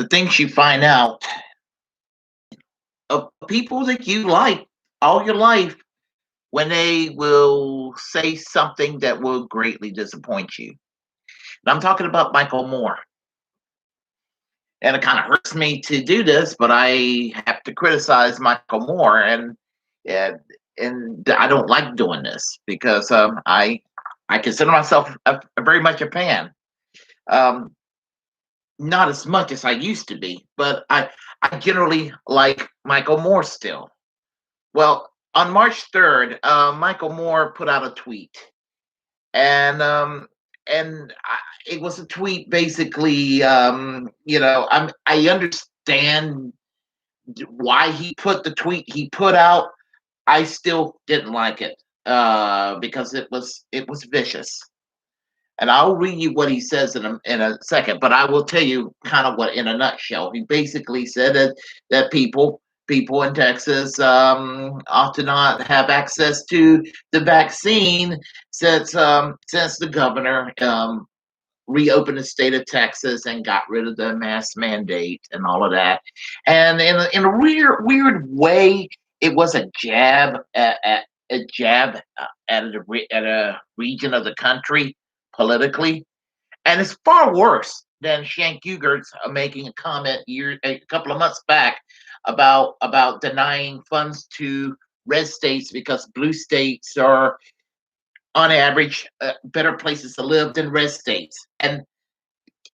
the things you find out of people that you like all your life when they will say something that will greatly disappoint you. And I'm talking about Michael Moore. And it kind of hurts me to do this, but I have to criticize Michael Moore, and and I don't like doing this because I consider myself a very much a fan. Um, Not as much as I used to be, but I generally like Michael Moore still. Well, on March 3rd, Michael Moore put out a tweet, and it was a tweet basically. I understand why he put the tweet he put out. I still didn't like it because it was vicious. And I'll read you what he says in a second, but I will tell you kind of what in a nutshell. He basically said that people in Texas ought to not have access to the vaccine since the governor reopened the state of Texas and got rid of the mask mandate and all of that. And in a weird way, it was a jab at a jab at a region of the country politically, and it's far worse than Shank Ugert's making a comment a couple of months back about denying funds to red states because blue states are on average better places to live than red states, and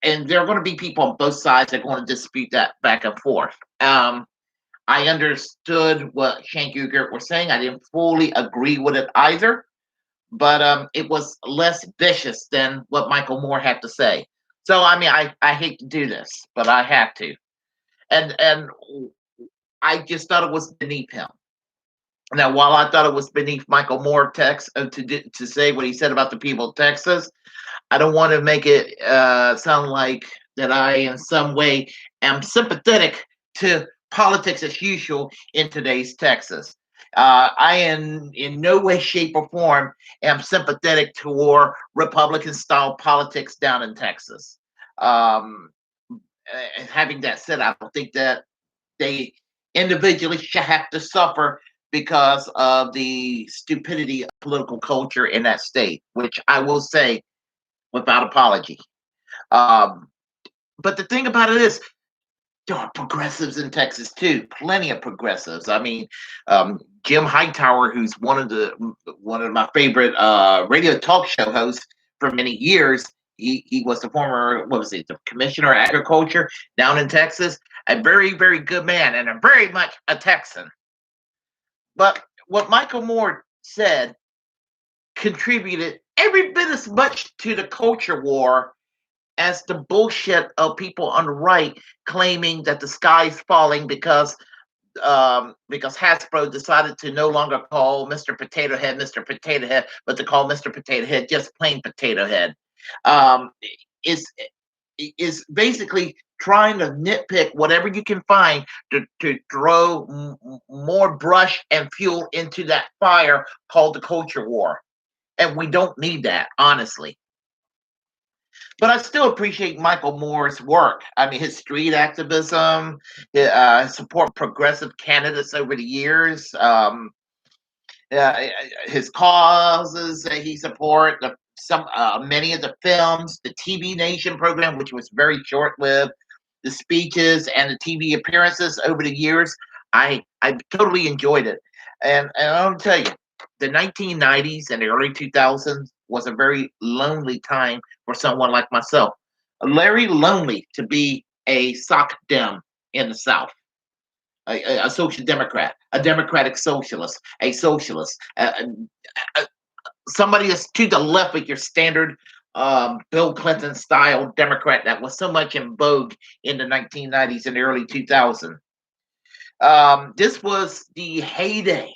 there are going to be people on both sides that are going to dispute that back and forth. I understood what Shank Ugert was saying. I didn't fully agree with it either, but it was less vicious than what Michael Moore had to say. So I mean, I hate to do this, but I have to, and I just thought it was beneath him. Now, while I thought it was beneath Michael Moore text to say what he said about the people of Texas, I don't want to make it sound like that I in some way am sympathetic to politics as usual in today's Texas. I in no way, shape, or form am sympathetic toward Republican style politics down in Texas. Um, Having that said, I don't think that they individually should have to suffer because of the stupidity of political culture in that state, which I will say without apology. Um, but the thing about it is, there are progressives in Texas too. Plenty of progressives. I mean, Jim Hightower, who's one of my favorite radio talk show hosts for many years. He was the former, what was it, the commissioner of agriculture down in Texas. A very, very good man and a very much a Texan. But what Michael Moore said contributed every bit as much to the culture war as the bullshit of people on the right claiming that the sky's falling because Hasbro decided to no longer call Mr. Potato Head Mr. Potato Head, but to call Mr. Potato Head just plain Potato Head. Um, is basically trying to nitpick whatever you can find to throw more brush and fuel into that fire called the culture war. And we don't need that, honestly. But I still appreciate Michael Moore's work. I mean, his street activism, support progressive candidates over the years, his causes that he support, many of the films, the TV Nation program, which was very short-lived, the speeches and the TV appearances over the years. I totally enjoyed it, and I'll tell you, the 1990s and the early 2000s was a very lonely time for someone like myself. Very lonely to be a sock dem in the South, a social democrat, a democratic socialist, a socialist, somebody that's to the left of your standard Bill Clinton style Democrat that was so much in vogue in the 1990s and the early 2000s. This was the heyday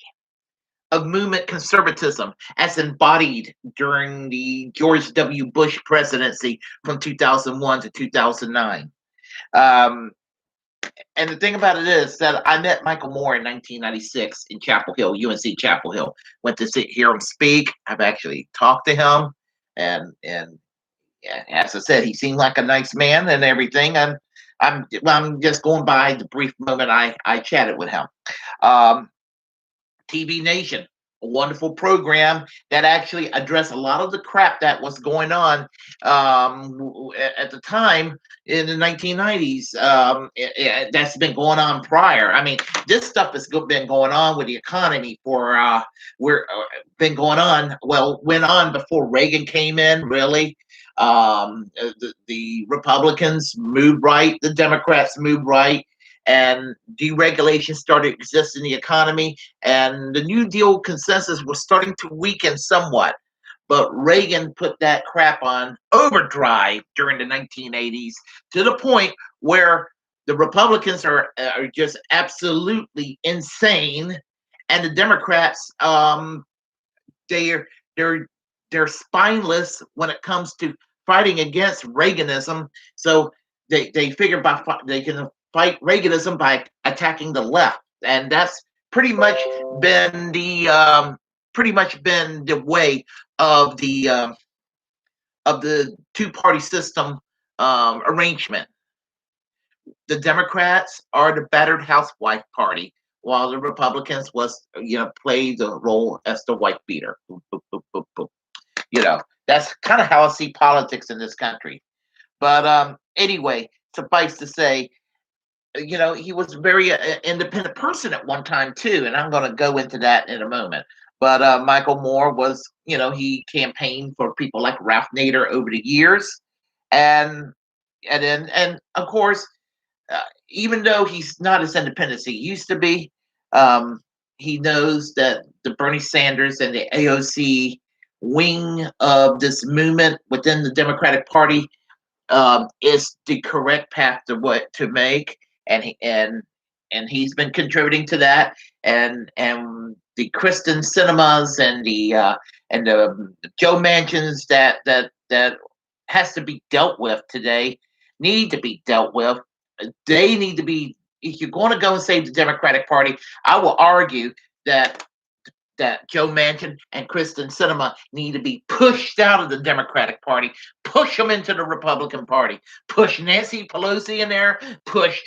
of movement conservatism as embodied during the George W. Bush presidency from 2001 to 2009. Um, and the thing about it is that I met Michael Moore in 1996 in Chapel Hill, UNC Chapel Hill. Went to hear him speak. I've actually talked to him, and yeah, as I said, he seemed like a nice man and everything. And I'm just going by the brief moment I chatted with him. Um, TV Nation, a wonderful program that actually addressed a lot of the crap that was going on at the time in the 1990s. That's been going on prior. I mean, this stuff has been going on with the economy for we're been going on. Well, went on before Reagan came in. Really, the Republicans moved right, the Democrats moved right, and deregulation started existing in the economy, and the New Deal consensus was starting to weaken somewhat. But Reagan put that crap on overdrive during the 1980s to the point where the Republicans are just absolutely insane, and the Democrats, they're they're they're spineless when it comes to fighting against Reaganism. So they figure they can fight Reaganism by attacking the left, and that's pretty much been the way of the two-party system arrangement. The Democrats are the battered housewife party, while the Republicans play the role as the wife beater. That's kind of how I see politics in this country. But anyway, suffice to say, he was a very independent person at one time too, and I'm going to go into that in a moment. But Michael Moore was, he campaigned for people like Ralph Nader over the years, and and of course, even though he's not as independent as he used to be, he knows that the Bernie Sanders and the AOC wing of this movement within the Democratic Party is the correct path to make, and he's been contributing to that, and the Kristen Cinemas and the Joe Mansions that has to be dealt with today need to be dealt with. They need to be. If you're going to go and save the Democratic Party, I will argue that Joe Manchin and Kristen Sinema need to be pushed out of the Democratic Party, push them into the Republican Party, push Nancy Pelosi in there, push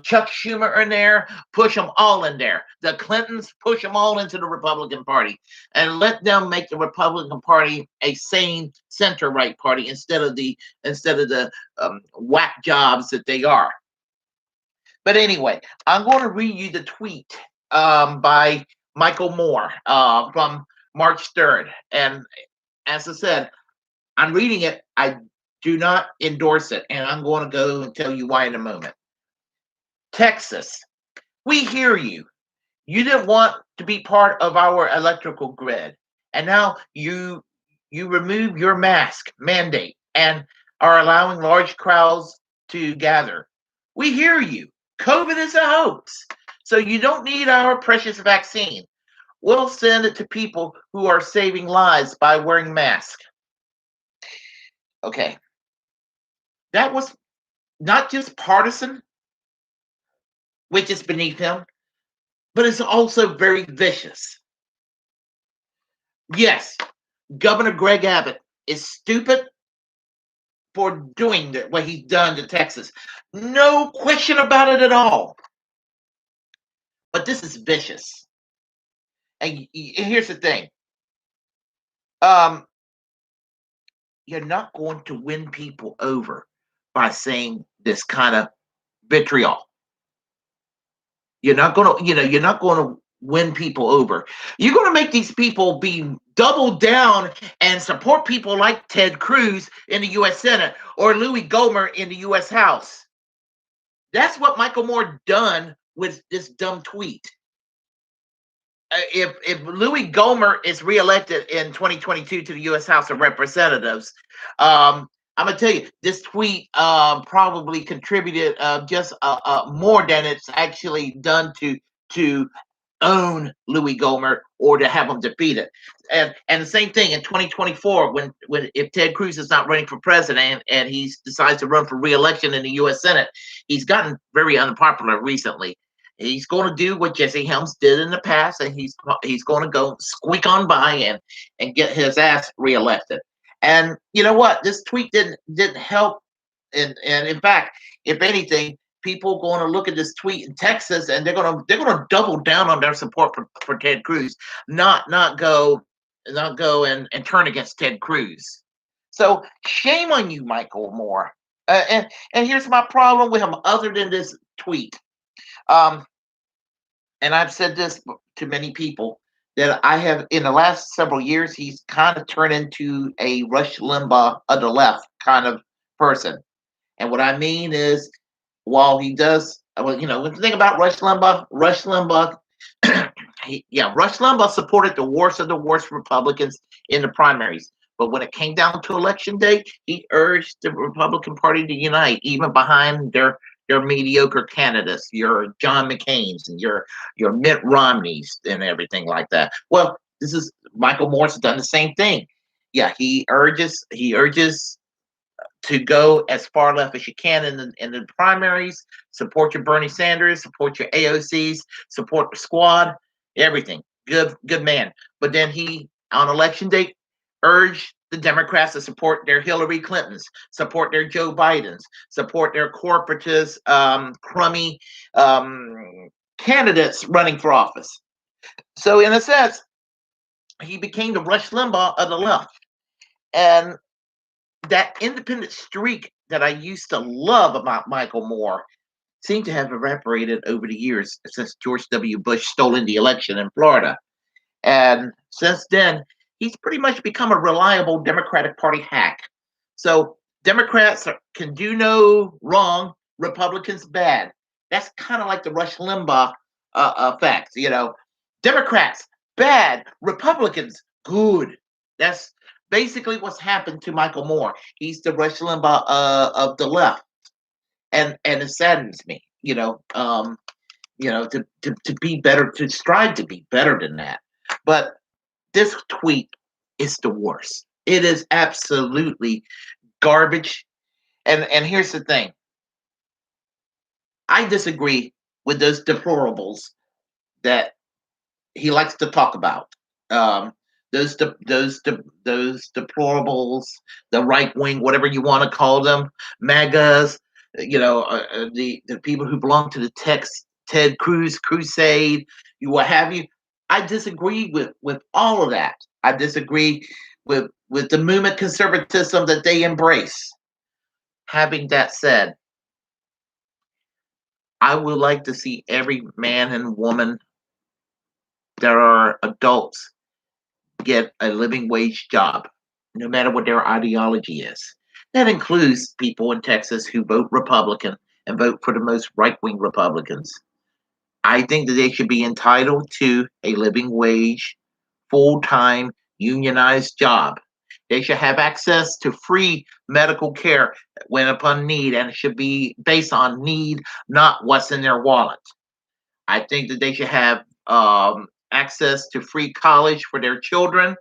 Chuck Schumer in there, push them all in there. The Clintons, push them all into the Republican Party, and let them make the Republican Party a sane center-right party instead of the whack jobs that they are. But anyway, I'm going to read you the tweet by Michael Moore from March 3rd. And as I said, I'm reading it. I do not endorse it. And I'm going to go and tell you why in a moment. Texas, we hear you. You didn't want to be part of our electrical grid. And now you remove your mask mandate and are allowing large crowds to gather. We hear you. COVID is a hoax. So you don't need our precious vaccine. We'll send it to people who are saving lives by wearing masks. Okay. That was not just partisan, which is beneath him, but it's also very vicious. Yes, Governor Greg Abbott is stupid for doing what he's done to Texas. No question about it at all. But this is vicious. And here's the thing. You're not going to win people over by saying this kind of vitriol. You're not going to win people over. You're going to make these people be double down and support people like Ted Cruz in the U.S. Senate or Louis Gohmert in the U.S. House. That's what Michael Moore done with this dumb tweet. If Louis Gohmert is reelected in 2022 to the U.S. House of Representatives, I'm gonna tell you this tweet probably contributed just more than it's actually done to own Louis Gohmert or to have him defeated. And the same thing in 2024 when if Ted Cruz is not running for president and he decides to run for reelection in the U.S. Senate, he's gotten very unpopular recently. He's going to do what Jesse Helms did in the past, and he's going to go squeak on by and get his ass reelected. And you know what? This tweet didn't help And in fact, if anything, people going to look at this tweet in Texas, and they're gonna double down on their support for Ted Cruz, not go and turn against Ted Cruz. So shame on you, Michael Moore. And here's my problem with him, other than this tweet. Um, and I've said this to many people, that I have, in the last several years, he's kind of turned into a Rush Limbaugh of the left kind of person. And what I mean is, while he does, well, the thing about Rush Limbaugh, Rush Limbaugh supported the worst of the worst Republicans in the primaries. But when it came down to election day, he urged the Republican Party to unite, even behind their mediocre candidates, your John McCain's and your Mitt Romney's and everything like that. Well, this is Michael Moore's done the same thing. Yeah, he urges to go as far left as you can in the primaries. Support your Bernie Sanders, support your AOCs, support the squad, everything. Good man. But then he, on election day, urged the Democrats to support their Hillary Clintons, support their Joe Bidens, support their corporatist, crummy candidates running for office. So in a sense, he became the Rush Limbaugh of the left. And that independent streak that I used to love about Michael Moore seemed to have evaporated over the years since George W. Bush stolen the election in Florida. And since then, he's pretty much become a reliable Democratic Party hack. So Democrats can do no wrong, Republicans bad. That's kind of like the Rush Limbaugh effect. Democrats bad, Republicans good. That's basically what's happened to Michael Moore. He's the Rush Limbaugh of the left, and it saddens me. To be better, to strive to be better than that. But this tweet is the worst. It is absolutely garbage. And here's the thing. I disagree with those deplorables that he likes to talk about. Um, those deplorables, the right wing, whatever you want to call them, MAGAs, the people who belong to the Ted Cruz crusade, what have you. I disagree with all of that. I disagree with the movement conservatism that they embrace. Having that said, I would like to see every man and woman that are adults get a living wage job, no matter what their ideology is. That includes people in Texas who vote Republican and vote for the most right wing Republicans. I think that they should be entitled to a living wage, full time, unionized job. They should have access to free medical care when upon need, and it should be based on need, not what's in their wallet. I think that they should have access to free college for their children.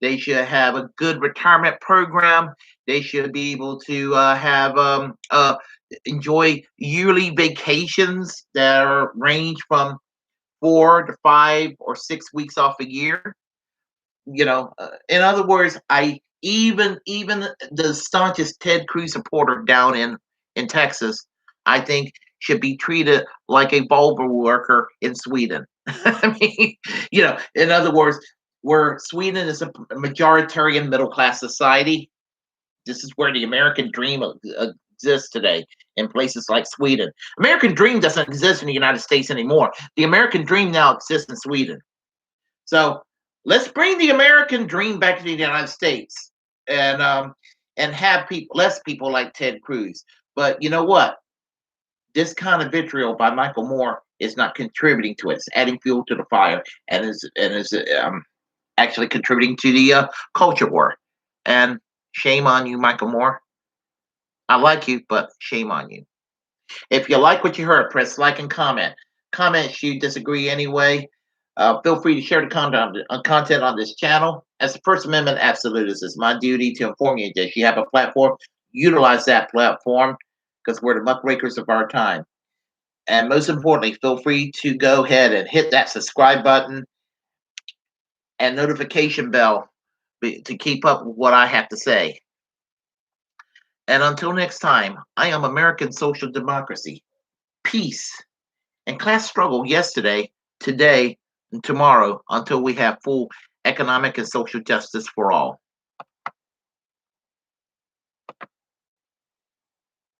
They should have a good retirement program. They should be able to have enjoy yearly vacations that range from 4 to 5 or 6 weeks off a year. In other words, I even the staunchest Ted Cruz supporter down in Texas, I think should be treated like a Volvo worker in Sweden. I mean, in other words, where Sweden is a majoritarian middle class society, this is where the American dream exists today in places like Sweden. American dream doesn't exist in the United States anymore. The American dream now exists in Sweden. So let's bring the American dream back to the United States, and have less people like Ted Cruz. But you know what? This kind of vitriol by Michael Moore is not contributing to it. It's adding fuel to the fire, and is actually contributing to the culture war. And shame on you, Michael Moore. I like you, but shame on you. If you like what you heard, press like and comment. Comments you disagree anyway. Feel free to share the content on this channel. As the First Amendment absolutist, it's my duty to inform you that if you have a platform, utilize that platform, because we're the muckrakers of our time. And most importantly, feel free to go ahead and hit that subscribe button and notification bell to keep up with what I have to say. And until next time, I am American social democracy, peace, and class struggle yesterday, today, and tomorrow until we have full economic and social justice for all.